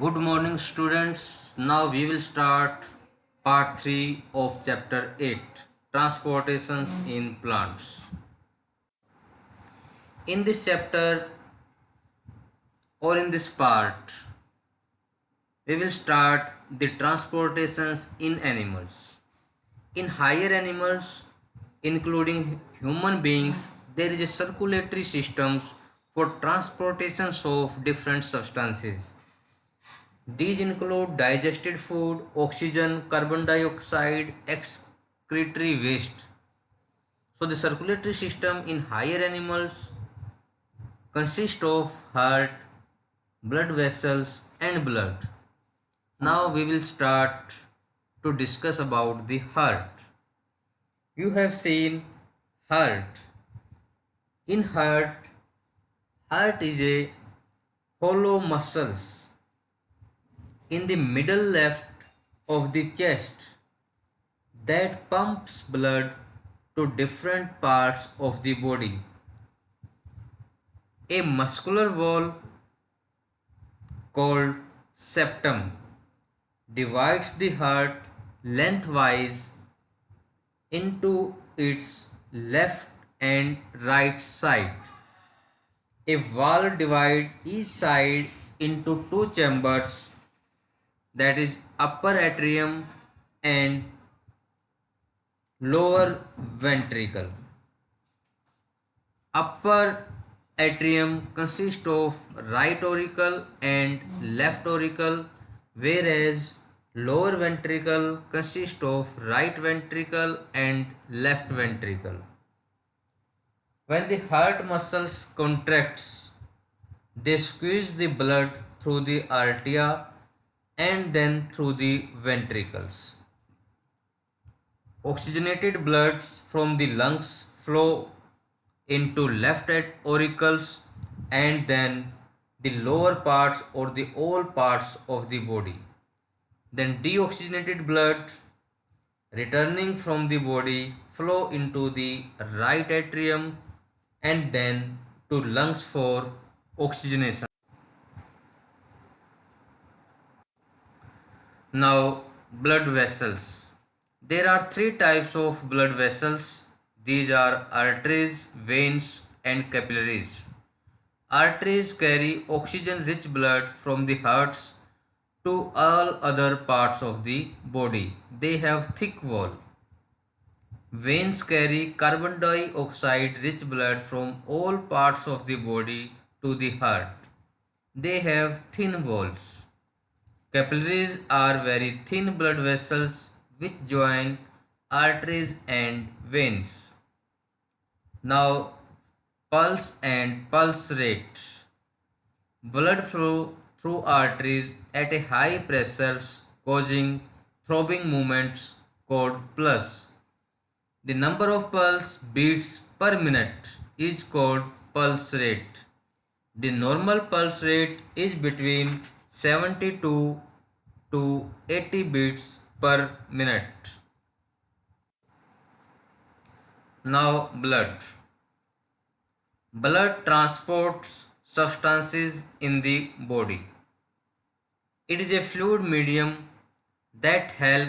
Good morning, students. Now we will start part 3 of chapter 8, Transportations in Plants. In this chapter or in this part, we will start the transportations in animals. In higher animals, including human beings, there is a circulatory systems for transportations of different substances. These include digested food, oxygen, carbon dioxide, excretory waste. So the circulatory system in higher animals consists of heart, blood vessels and blood. Now we will start to discuss about the heart. You have seen heart. In heart is a hollow muscles in the middle left of the chest that pumps blood to different parts of the body. A muscular wall called septum divides the heart lengthwise into its left and right side. A wall divides each side into two chambers, that is upper atrium and lower ventricle. Upper atrium consists of right auricle and left auricle, whereas lower ventricle consists of right ventricle and left ventricle. When the heart muscles contracts, they squeeze the blood through the arteria and then through the ventricles. Oxygenated blood from the lungs flow into left auricles and then the lower parts or the all parts of the body. Then deoxygenated blood returning from the body flow into the right atrium and then to lungs for oxygenation. Now, blood vessels. There are three types of blood vessels. These are arteries, veins, and capillaries. Arteries carry oxygen rich blood from the hearts to all other parts of the body. They have thick wall. Veins carry carbon dioxide rich blood from all parts of the body to the heart. They have thin walls. Capillaries are very thin blood vessels which join arteries and veins. Now, pulse and pulse rate. Blood flow through arteries at a high pressures causing throbbing movements called pulse. The number of pulse beats per minute is called pulse rate. The normal pulse rate is between 72 to 80 beats per minute. Now blood. Blood transports substances in the body. It is a fluid medium that help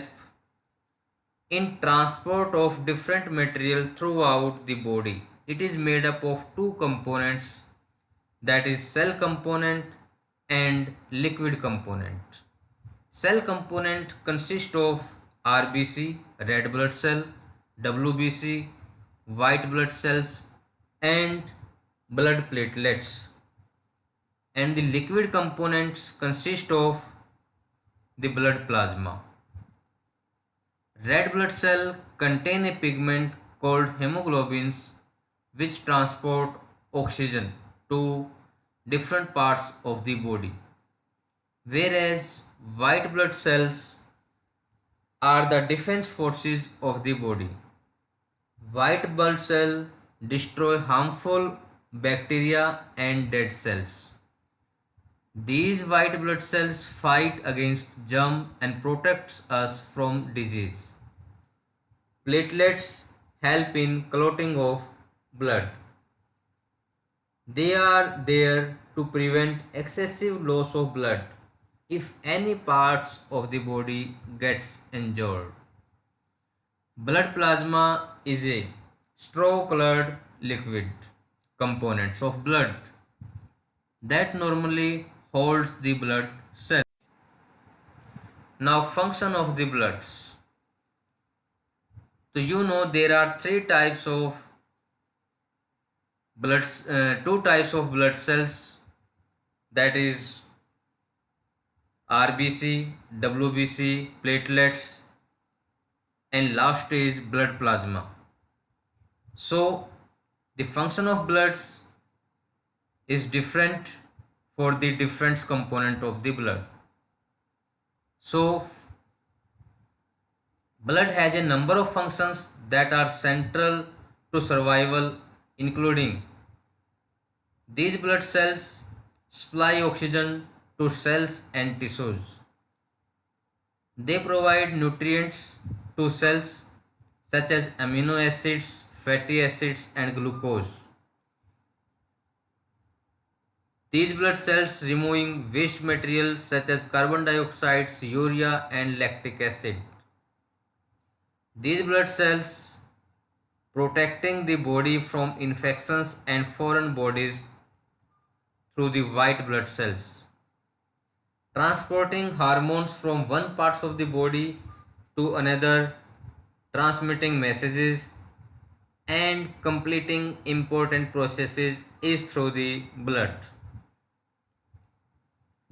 in transport of different material throughout the body. It is made up of two components, that is cell component and liquid component. Cell component consists of RBC, red blood cell, WBC, white blood cells and blood platelets. And the liquid components consist of the blood plasma. Red blood cell contain a pigment called haemoglobins which transport oxygen to different parts of the body, whereas white blood cells are the defense forces of the body. White blood cells destroy harmful bacteria and dead cells. These white blood cells fight against germs and protects us from disease. Platelets help in clotting of blood. They are there to prevent excessive loss of blood if any parts of the body gets injured. Blood plasma is a straw colored liquid components of blood that normally holds the blood cell. Now function of the bloods. So you know there are two types of blood cells, that is RBC, WBC, platelets, and last is blood plasma. So the function of bloods is different for the different component of the blood. So blood has a number of functions that are central to survival, including these blood cells supply oxygen to cells and tissues. They provide nutrients to cells such as amino acids, fatty acids, and glucose. These blood cells removing waste material such as carbon dioxide, urea, and lactic acid. These blood cells protecting the body from infections and foreign bodies through the white blood cells, transporting hormones from one part of the body to another, transmitting messages and completing important processes is through the blood.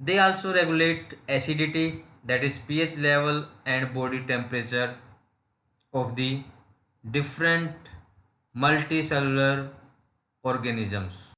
They also regulate acidity, that is pH level, and body temperature of the different multicellular organisms.